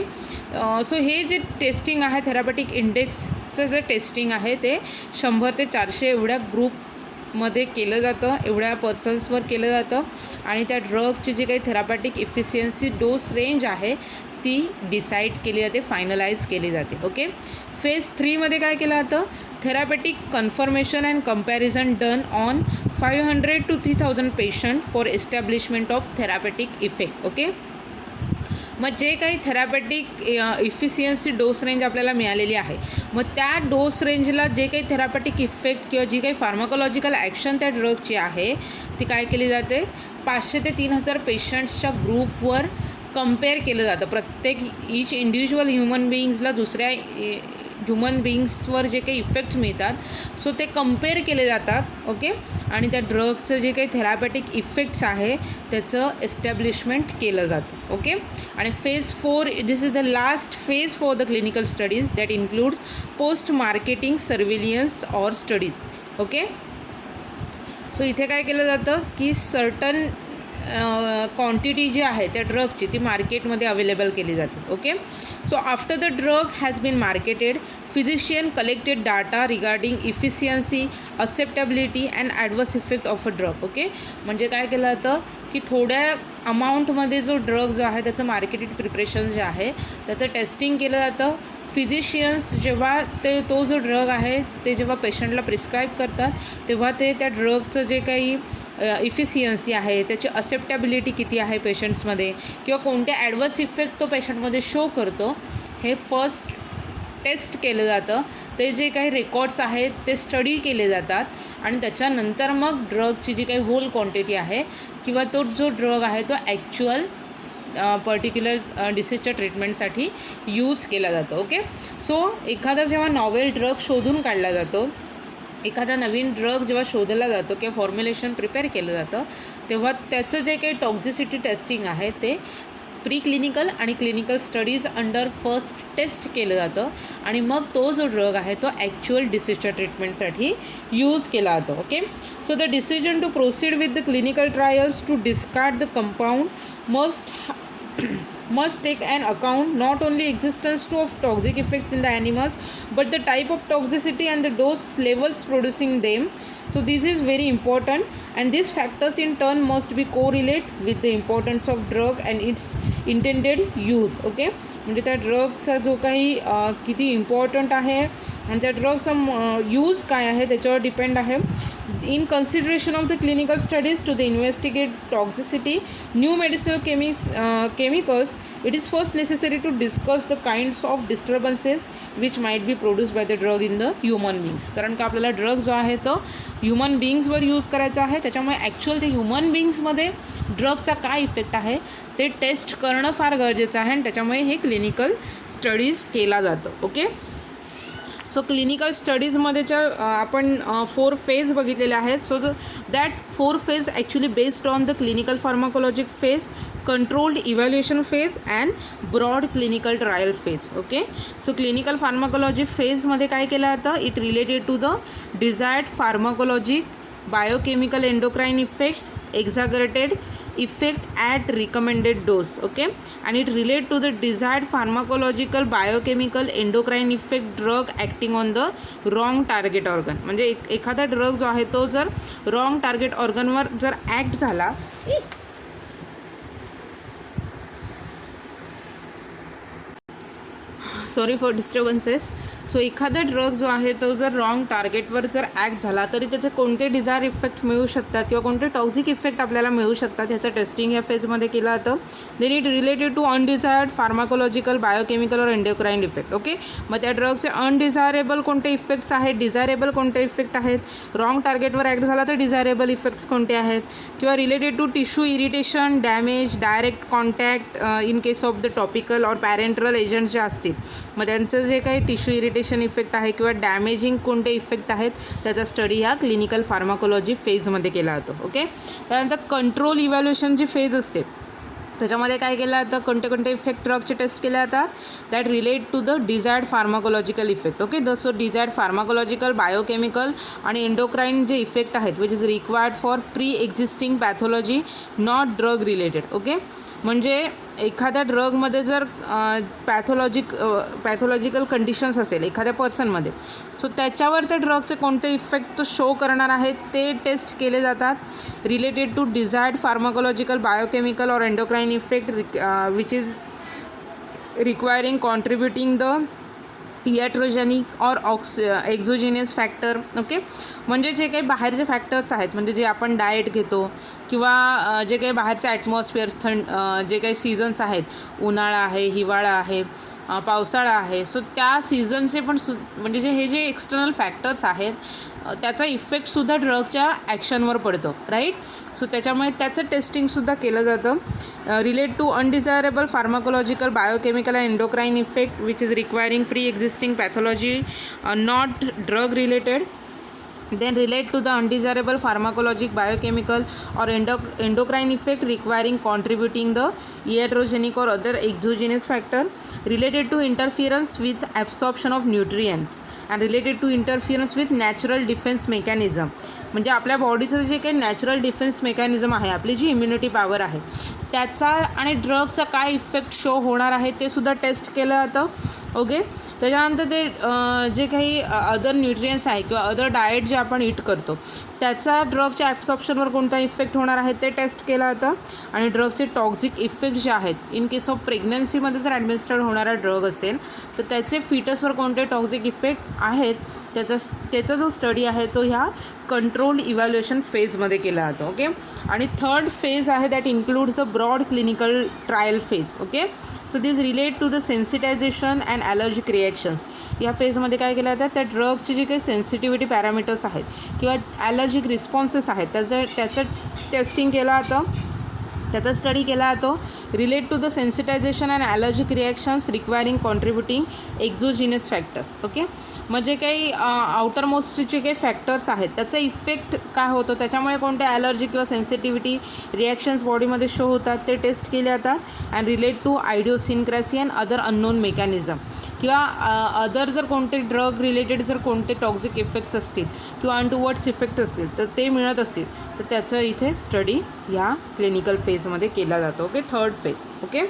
सो हे जे टेस्टिंग आहे थेरापेटिक इंडेक्सचं जे टेस्टिंग आहे ते 100 ते 400 एवढ्या ग्रुपमध्ये केलं जातं, एवढ्या पर्सन्सवर केलं जातं आणि त्या ड्रगची जी काही थेरापेटिक इफिशियन्सी डोस रेंज आहे ती डिसाईड केली जाते, फायनलाइज केली जाते. ओके, फेज 3मध्ये काय केलं जातं, therapeutic confirmation and comparison done on 500 to 3000 patient for establishment of therapeutic effect. Okay, मग जे काही थेरापॅटिक इफिशियन्सी डोस रेंज आपल्याला मिळालेली आहे, मग त्या डोस रेंजला जे काही थेरापॅटिक इफेक्ट किंवा जी काही फार्माकोलॉजिकल ॲक्शन त्या ड्रगची आहे ती काय केली जाते, 500 ते 3000 पेशंट्सच्या ग्रुपवर कंपेअर केलं जातं. प्रत्येक ईच इंडिव्हिज्युअल ह्युमन बिईंग्सला दुसऱ्या ह्युमन बिईंग्सवर जे काही इफेक्ट्स मिळतात सो ते कंपेअर केले जातात. ओके, आणि त्या ड्रगचं जे काही थेरापॅटिक इफेक्ट्स आहे त्याचं एस्टॅब्लिशमेंट केलं जातं. ओके, आणि phase 4 this is the last phase for the clinical studies that includes post marketing surveillance or studies. Okay, so इथे काय केलं जातं की सर्टन क्वांटिटी जी आहे त्या ड्रगची ती मार्केटमध्ये अवेलेबल केली जाते. Okay, so after the drug has been marketed, physician collected data regarding efficiency, acceptability and adverse effect of a drug. Okay, म्हणजे काय केलं जातं की थोड्या अमाऊंटमध्ये जो ड्रग जो आहे त्याचं मार्केटेड प्रिपरेशन जे आहे त्याचं टेस्टिंग केलं जातं. फिजिशियन्स जेव्हा तो जो ड्रग आहे ते जेव्हा पेशंटला प्रिस्क्राईब करतात तेव्हा ते त्या ड्रगचं जे काही इफिशियन्सी आहे, त्याची असेप्टेबिलिटी किती आहे पेशंट्समध्ये, किंवा कोणत्या ॲडवर्स इफेक्ट तो पेशंटमध्ये शो करतो, हे फर्स्ट टेस्ट केलं जातं. ते जे काही रेकॉर्ड्स आहेत ते स्टडी केले जातात आणि त्याच्यानंतर मग ड्रगची जी काही होल क्वांटिटी आहे किंवा तो जो ड्रग आहे तो ॲक्च्युअल पर्टिक्युलर डिसीजच्या ट्रीटमेंटसाठी यूज केला जातो. ओके, सो एखादा जेव्हा नॉवेल ड्रग शोधून काढला जातो, एखादा नवीन ड्रग जेव्हा शोधला जातो किंवा फॉर्म्युलेशन प्रिपेअर केलं जातं तेव्हा त्याचं जे काही टॉक्झिसिटी टेस्टिंग आहे ते प्री क्लिनिकल आणि clinical studies under first test केलं जातं आणि मग तो जो ड्रग आहे तो ॲक्च्युअल डिसीजच्या ट्रीटमेंटसाठी यूज केला जातो. Okay, so the decision to proceed with the clinical trials to discard the compound must take an account not only existence of toxic effects in the animals but the type of toxicity and the dose levels producing them. So this is very important and these factors in turn must be correlate with the importance of drug and its intended use. Okay, म्हणजे त्या ड्रगचा जो काही किती important आहे आणि त्या ड्रगचा use काय आहे त्याच्यावर डिपेंड आहे. In consideration of the clinical studies to the investigate toxicity, new medicinal chemicals, it is first necessary to discuss the kinds of disturbances which might be produced by the drug in the human beings. कारण का आपल्याला drug जो आहे तो human बिईंग्सवर use करायचा आहे, त्याच्यामुळे actual ते ह्युमन बिईंग्समध्ये ड्रगचा काय इफेक्ट आहे ते टेस्ट करणं फार गरजेचं आहे आणि त्याच्यामुळे हे क्लिनिकल स्टडीज केला जातं. ओके, सो क्लिनिकल स्टडीजमध्येच्या आपण 4 फेज बघितलेले आहेत. So that 4 phase actually based on the clinical pharmacologic phase, controlled evaluation phase and broad clinical trial phase. Okay, so clinical pharmacology फेजमध्ये काय केलं जातं, it related to the desired pharmacologic, biochemical endocrine effects, exaggerated effect at recommended dose. Okay, and it relate to the desired pharmacological, biochemical, endocrine effect drug acting on the wrong target organ. म्हणजे एखादा drug जो आहे तो जर wrong target ऑर्गनवर जर act झाला, sorry for disturbances. So एखादा drug जो आहे तो जर रॉंग टार्गेटवर जर ॲक्ट झाला तरी त्याचे कोणते डिझायर इफेक्ट मिळू शकतात किंवा कोणते टॉक्झिक इफेक्ट आपल्याला मिळू शकतात ह्याचं टेस्टिंग या फेजमध्ये केलं जातं. Then it related to undesired pharmacological, biochemical or endocrine effect. Okay, मग त्या ड्रगचे अनडिझायरेबल कोणते इफेक्ट्स आहेत, डिझायरेबल कोणते इफेक्ट आहेत, रॉंग टार्गेटवर ॲक्ट झाला तर डिझायरेबल इफेक्ट्स कोणते आहेत, किंवा related to tissue irritation, damage, direct contact in case of the topical or parenteral agents जे असतील मग त्यांचं जे काही टिश्यू इरिटेशन इफेक्ट आहे किंवा डॅमेजिंग कोणते इफेक्ट आहेत त्याचा स्टडी ह्या क्लिनिकल फार्माकोलॉजी फेजमध्ये केला जातो. ओके, त्यानंतर कंट्रोल इव्हॅल्युएशन जी फेज असते त्याच्यामध्ये काय केलं जातं, कोणते इफेक्ट ड्रगचे टेस्ट केले जातात, that relate to the desired pharmacological effect. Okay, so desired pharmacological, biochemical आणि एंडोक्राइन जे इफेक्ट आहेत which is required for pre existing pathology not drug related. Okay, म्हणजे एखाद्या ड्रगमध्ये जर पॅथॉलॉजिकल कंडिशन्स असेल एखाद्या पर्सनमध्ये सो त्याच्यावर त्या ड्रगचे कोणते इफेक्ट तो शो करणार आहेत ते टेस्ट केले जातात. Related to desired pharmacological, biochemical or endocrine effect which is requiring contributing the iatrogenic or exogenous factor. Okay, म्हणजे जे काही बाहेरचे फॅक्टर्स आहेत, म्हणजे जे आपण डाएट घेतो किंवा जे काही बाहेरचे ॲटमॉस्फिअर्स, जे काही सीझन्स आहेत, उन्हाळा आहे, हिवाळा आहे, पावसाळा आहे, सो त्या सीझनचे पण म्हणजे हे जे एक्सटर्नल फॅक्टर्स आहेत त्याचा इफेक्टसुद्धा ड्रगच्या ॲक्शनवर पडतो, राईट. सो त्याच्यामुळे त्याचं टेस्टिंगसुद्धा केलं जातं. Relate to undesirable pharmacological, biochemical and endocrine effect which is requiring pre existing pathology not drug related. Then relate to the undesirable pharmacologic, biochemical or endocrine effect requiring contributing the iatrogenic or other exogenous factor. Related to interference with absorption of nutrients and related to interference with natural defense mechanism. म्हणजे आपल्या बॉडीचं जे काही natural defence mechanism आहे, आपली जी immunity power आहे, त्याचा आणि ड्रगचा काय इफेक्ट शो होणार आहे ते सुद्धा टेस्ट केलं जातं. ओके, त्याच्यानंतर ते जे काही अदर न्यूट्रियन्स आहे किंवा अदर डाएट जे आपण ईट करतो त्याचा ड्रगच्या ॲब्सॉर्प्शनवर कोणता इफेक्ट होणार आहे ते टेस्ट केलं जातं. आणि ड्रगचे टॉक्झिक इफेक्ट जे आहेत, इन केस ऑफ प्रेग्नन्सीमध्ये जर ॲडमिनिस्टर्ड होणारा ड्रग असेल तर त्याचे फिटसवर कोणते टॉक्झिक इफेक्ट आहेत त्याचा जो स्टडी आहे तो ह्या कंट्रोल इव्हॅल्युएशन फेजमध्ये केला जातो. ओके, आणि थर्ड फेज आहे that includes the broad clinical trial phase. Okay, so this relate to the sensitization and allergic reactions. या फेजमध्ये काय केलं जातं, त्या ड्रगचे जे काही सेन्सिटिव्हिटी पॅरामीटर्स आहेत किंवा ॲलर्जिक रिस्पॉन्सेस आहेत त्याचं टेस्टिंग केलं जातं, त्याचा स्टडी केला जातो. Relate to the sensitization and allergic reactions requiring contributing exogenous factors. Okay, म्हणजे काही आउटरमोस्टचे जे काही फॅक्टर्स आहेत त्याचा इफेक्ट काय होतो, त्याच्यामुळे कोणते ॲलर्जी किंवा सेन्सिटिव्हिटी रिॲक्शन्स बॉडीमध्ये शो होतात ते टेस्ट केले जातात. And relate to idiosyncrasy and other unknown mechanism किंवा अदर जर कोणते ड्रग रिलेटेड जर कोणते टॉक्झिक इफेक्ट्स असतील किंवा अनटुवर्ड्स इफेक्ट असतील तर ते मिळत असतील तर त्याचं इथे स्टडी ह्या क्लिनिकल फेजमध्ये केला जातो. Okay, third phase. Okay,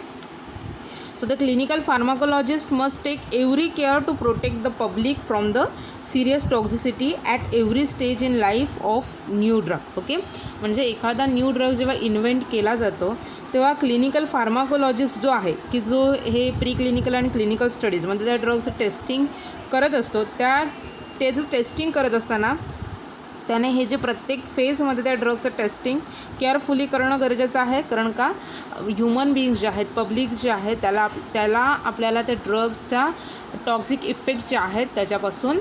so the clinical pharmacologist must take every care to protect the public from the serious toxicity at every stage in life of new drug. Okay, म्हणजे एखादा new drug जेव्हा invent केला जातो तेव्हा clinical pharmacologist जो आहे की जो हे प्री क्लिनिकल आणि क्लिनिकल स्टडीजमध्ये त्या ड्रगचं टेस्टिंग करत असतो त्याचं टेस्टिंग करत असताना त्याने हे जे प्रत्येक फेजमध्ये त्या ड्रगचं टेस्टिंग केअरफुली करणं गरजेचं आहे. कारण का ह्युमन बिईंग्स जे आहेत, पब्लिक जे आहे, त्याला आपल्याला त्या ड्रगच्या टॉक्झिक इफेक्ट्स जे आहेत त्याच्यापासून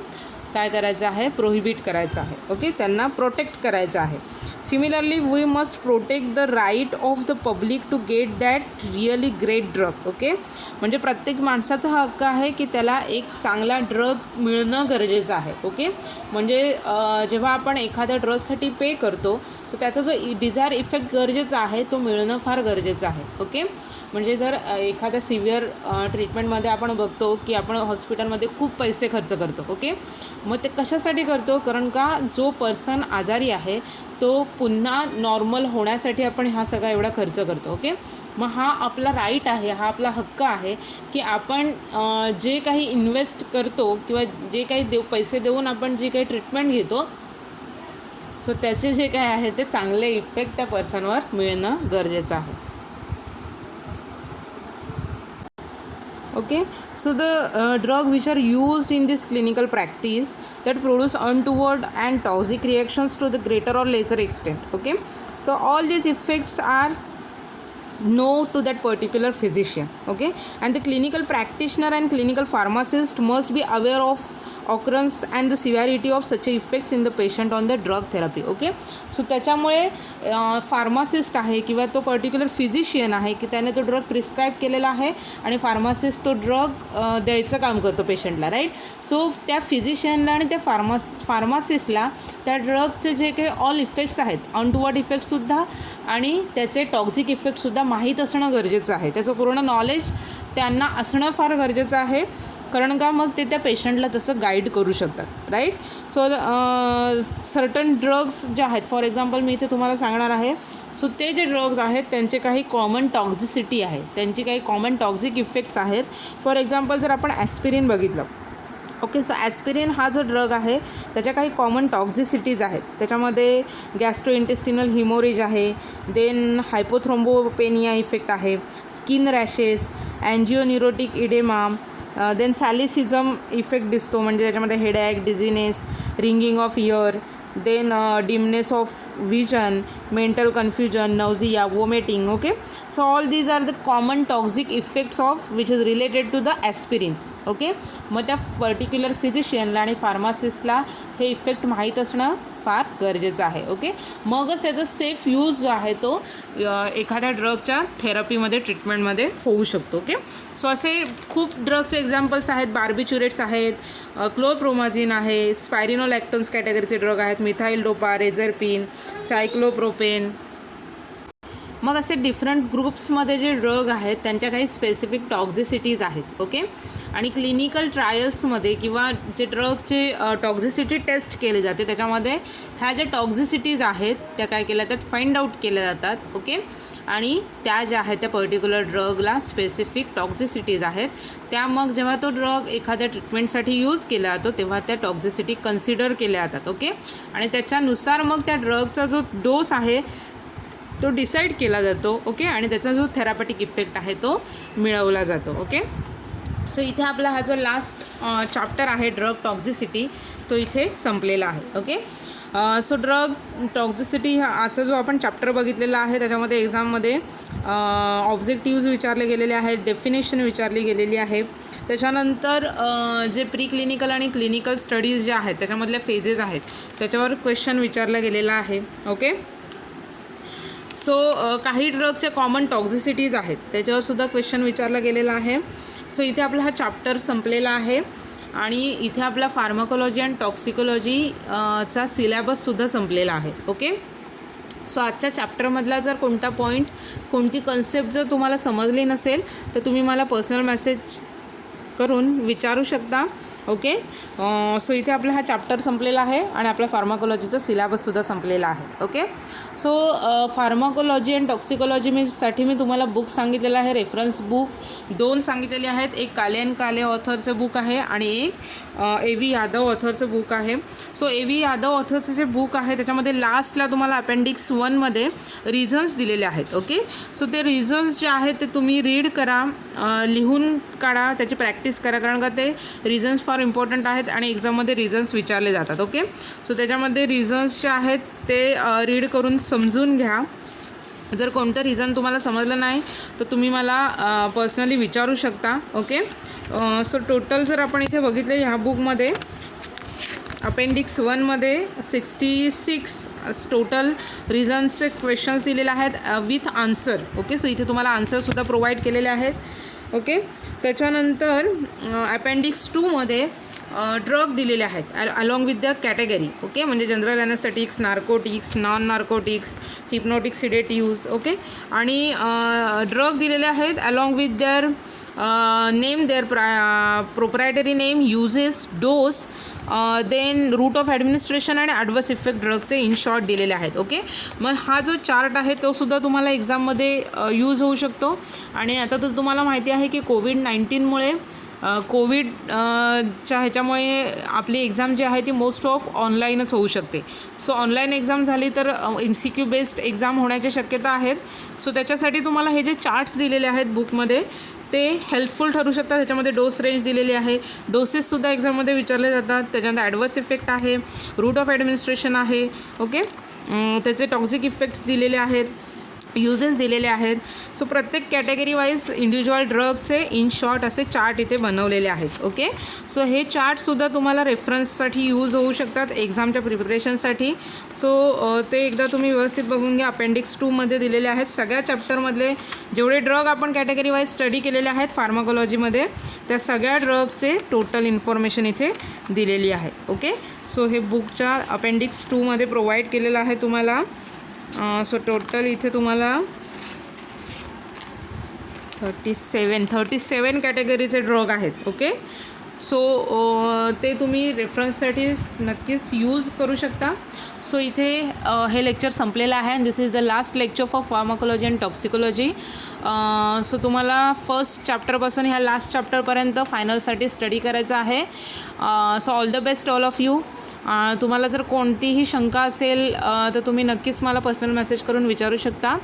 काय करायचं आहे, प्रोहिबिट करायचं आहे. ओके, त्यांना प्रोटेक्ट करायचं आहे. Similarly we must protect the right of the public to get that really great drug. Okay, म्हणजे प्रत्येक माणसाचा हक्क आहे की त्याला एक चांगला ड्रग मिळणं गरजेचं आहे. ओके, म्हणजे जेव्हा आपण एखाद्या ड्रगसाठी पे करतो सो त्याचा जो डिझायर इफेक्ट गरजेचा आहे तो मिळणं फार गरजेचं आहे. ओके, म्हणजे जर एखाद्या सिव्हिअर ट्रीटमेंटमध्ये आपण बघतो की आपण हॉस्पिटलमध्ये खूप पैसे खर्च करतो. ओके, मग ते कशासाठी करतो, कारण का जो पर्सन आजारी आहे तो पुन्हा नॉर्मल होण्यासाठी आपण हा सगळा एवढा खर्च करतो. ओके, मग हा आपला राईट आहे, हा आपला हक्क आहे की आपण जे काही इन्व्हेस्ट करतो किंवा जे काही पैसे देऊन आपण जे काही ट्रीटमेंट घेतो सो त्याचे जे काय आहे ते चांगले इफेक्ट त्या पर्सनवर मिळणं गरजेचं आहे. Okay, so the drug which are used in this clinical practice that produce untoward and toxic reactions to the greater or lesser extent. Okay, so all these effects are known to that particular physician. Okay, and the clinical practitioner and clinical pharmacist must be aware of occurrence and the severity of such effects in the patient on the drug therapy. Okay, so त्याच्यामुळे pharmacist आहे किंवा तो particular physician आहे की त्याने तो drug prescribe केलेला आहे आणि फार्मासिस्ट तो ड्रग द्यायचं काम करतो पेशंटला, राईट. सो त्या फिजिशियनला आणि त्या फार्मासिस्टला त्या ड्रगचे जे काही ऑल इफेक्ट्स आहेत, अनटुवर्ड इफेक्टसुद्धा आणि त्याचे टॉक्झिक इफेक्टसुद्धा माहीत असणं गरजेचं आहे. त्याचं पूर्ण नॉलेज त्यांना असणं फार गरजेचं आहे, कारण का मग ते त्या पेशंटला तसं गाईड करू शकतात, राईट. सो सर्टन ड्रग्स जे आहेत, फॉर एक्झाम्पल मी इथे तुम्हाला सांगणार आहे. सो ते जे ड्रग्स आहेत त्यांचे काही कॉमन टॉक्झिसिटी आहे, त्यांची काही कॉमन टॉक्झिक इफेक्ट्स आहेत. फॉर एक्झाम्पल जर आपण ॲस्पिरिन बघितलं, ओके, सो ॲस्पिरिन हा जो ड्रग आहे त्याच्या काही कॉमन टॉक्झिसिटीज आहेत. त्याच्यामध्ये गॅस्ट्रोइंटेस्टिनल हिमोरेज आहे, देन हायपोथ्रोम्बोपेनिया इफेक्ट आहे, skin rashes, angioneurotic oedema, then salicylism effect दिसतो, म्हणजे त्याच्यामध्ये headache, dizziness, ringing of ear, then dimness of vision, mental confusion, nausea, vomiting. Okay, so all these are the common toxic effects of which is related to the aspirin. Okay, मग त्या particular फिजिशियनला आणि फार्मासिस्टला हे effect माहीत असणं फार गरजेचं आहे. Okay, मगच त्याचा सेफ यूज जो आहे तो एखाद्या ड्रगच्या थेरपीमध्ये, ट्रीटमेंटमध्ये होऊ शकतो. ओके, सो असे खूप ड्रगचे एक्झाम्पल्स आहेत. बार्बिच्युरेट्स आहेत, क्लोरप्रोमाझिन आहे, स्पायरिनोलॅक्टोन्स कॅटेगरीचे ड्रग आहेत, मिथाईल डोपा, रेझरपिन, सायक्लोप्रोपेन. मग असे डिफरंट ग्रुप्समध्ये जे ड्रग आहेत त्यांच्या काही स्पेसिफिक टॉक्झिसिटीज आहेत. ओके, आणि क्लिनिकल ट्रायल्समध्ये किंवा जे ड्रगचे टॉक्झिसिटी टेस्ट केले जाते त्याच्यामध्ये ह्या ज्या टॉक्झिसिटीज आहेत त्या काय केल्या जातात, फाइंड आउट केल्या जातात. ओके, आणि त्या ज्या आहेत त्या पर्टिक्युलर ड्रगला स्पेसिफिक टॉक्झिसिटीज आहेत त्या मग जेव्हा तो ड्रग एखाद्या ट्रीटमेंटसाठी यूज केला जातो तेव्हा त्या टॉक्झिसिटी कन्सिडर केल्या जातात. ओके, आणि त्याच्यानुसार मग त्या ड्रगचा जो डोस आहे तो डिसाईड केला जातो. ओके, आणि त्याचा जो थेरापेटिक इफेक्ट आहे तो मिळवला जातो. ओके, सो इथे आपला हा जो लास्ट चॅप्टर आहे ड्रग टॉक्झिसिटी तो इथे संपलेला आहे. ओके, सो ड्रग टॉक्झिसिटी हा आजचा जो आपण चॅप्टर बघितलेला आहे त्याच्यामध्ये एक्झाममध्ये ऑब्जेक्टिव्ज विचारले गेलेले आहेत, डेफिनेशन विचारली गेलेली आहे. त्याच्यानंतर जे प्री क्लिनिकल आणि क्लिनिकल स्टडीज जे आहेत त्याच्यामधल्या फेजेस आहेत त्याच्यावर क्वेश्चन विचारला गेलेला आहे. ओके, सो काही ड्रगचे कॉमन टॉक्झिसिटीज आहेत त्याच्यावरसुद्धा क्वेश्चन विचारला गेलेला आहे. सो इथे आपला हा चॅप्टर संपलेला आहे आणि इथे आपला फार्माकोलॉजी अँड टॉक्सिकोलॉजी चा सिलेबससुद्धा संपलेला आहे. ओके, सो आजच्या चॅप्टरमधला जर कोणता पॉईंट, कोणती कन्सेप्ट जर तुम्हाला समजली नसेल तर तुम्ही मला पर्सनल मेसेज करून विचारू शकता. ओके, सो इथे आपला हा चॅप्टर संपलेला आहे आणि आपला फार्माकोलॉजीचा सिलेबससुद्धा संपलेला आहे. Okay, so pharmacology and toxicology साठी मी तुम्हाला बुक सांगितलेलं आहे, रेफरन्स बुक 2 सांगितलेले आहेत. एक काले अँड काले ऑथरचं बुक आहे आणि एक A.V. यादव ऑथरचं बुक आहे. So A.V. यादव ऑथरचं जे बुक आहे त्याच्यामध्ये लास्टला तुम्हाला अपेंडिक्स 1मध्ये रिझन्स दिलेले आहेत. ओके, सो ते रिझन्स जे आहेत ते तुम्ही रीड करा, लिहून काढा, त्याची प्रॅक्टिस करा, कारण का ते रिझन्स फार इम्पॉर्टंट आहेत आणि एक्झाममध्ये रिझन्स विचारले जातात. ओके, सो त्याच्यामध्ये रिझन्स जे आहेत ते रीड करून समजून घ्या. जर कोणतं रिझन तुम्हाला समजलं नाही तर तुम्ही मला पर्सनली विचारू शकता. ओके, सो टोटल जर आपण इथे बघितले ह्या बुकमध्ये अपेंडिक्स 1मध्ये 66 टोटल रिझन्सचे क्वेश्चन्स दिलेले आहेत विथ आन्सर. ओके, सो इथे तुम्हाला आन्सरसुद्धा प्रोव्हाइड केलेले आहेत. ओके, त्याच्यानंतर अपेंडिक्स 2मध्ये ड्रग दिलेले आहेत along with the category. Okay, म्हणजे general anaesthetics, narcotics, non narcotics, hypnotic sedatives. Okay, आणि ड्रग दिलेले आहेत along with their name, their proprietary name, uses, dose, then route of administration आणि ॲडवर्स इफेक्ट ड्रगचे in short दिलेले आहेत. Okay, मग हा जो चार्ट आहे तो सुद्धा तुम्हाला एक्झाममध्ये यूज होऊ शकतो. आणि आता तर तुम्हाला माहिती आहे की कोविड-19मुळे कोविडच्या ह्याच्यामुळे आपली एक्झाम जी आहे ती मोस्ट ऑफ ऑनलाईनच होऊ शकते. सो ऑनलाईन एक्झाम झाली तर MCQ बेस्ड एक्झाम होण्याची शक्यता आहेत. सो त्याच्यासाठी तुम्हाला हे जे चार्ट्स दिलेले आहेत बुकमध्ये ते हेल्पफुल ठरू शकतात. त्याच्यामध्ये डोस रेंज दिलेली आहे, डोसेससुद्धा एक्झाममध्ये विचारले जातात. त्याच्यानंतर ॲडवर्स इफेक्ट आहे, रूट ऑफ ॲडमिनिस्ट्रेशन आहे. ओके, त्याचे टॉक्सिक इफेक्ट्स दिलेले आहेत, युजेस दिलेले आहेत. सो प्रत्येक कॅटेगरी वाईज इंडिव्हिज्युअल ड्रगचे इन शॉर्ट असे चार्ट इथे बनवलेले आहेत. ओके, सो हे चार्टसुद्धा तुम्हाला रेफरन्ससाठी यूज होऊ शकतात एक्झामच्या प्रिपरेशनसाठी. सो ते एकदा तुम्ही व्यवस्थित बघून घ्या. अपेंडिक्स 2मध्ये दिलेले आहेत सगळ्या चॅप्टरमधले जेवढे ड्रग आपण कॅटेगरी वाईज स्टडी केलेले आहेत फार्माकोलॉजीमध्ये त्या सगळ्या ड्रगचे टोटल इन्फॉर्मेशन इथे दिलेली आहे. ओके, सो हे बुकच्या अपेंडिक्स 2मध्ये प्रोव्हाइड केलेलं आहे तुम्हाला. सो टोटल इथे तुम्हाला 37 कॅटेगरीचे ड्रग आहेत. ओके, सो ते तुम्ही रेफरन्ससाठी नक्कीच यूज करू शकता. सो इथे हे लेक्चर संपलेलं आहे and this is the last lecture for pharmacology and toxicology. So तुम्हाला फर्स्ट चॅप्टरपासून ह्या लास्ट चॅप्टरपर्यंत फायनलसाठी स्टडी करायचं आहे. So all the best all of you. तुम्हाला जर कोणतीही शंका असेल तर तुम्ही नक्कीच मला पर्सनल मेसेज करून विचारू शकता.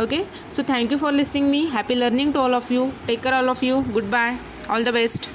Okay, so thank you for listening me. Happy learning to all of you. Take care all of you. Good bye. All the best.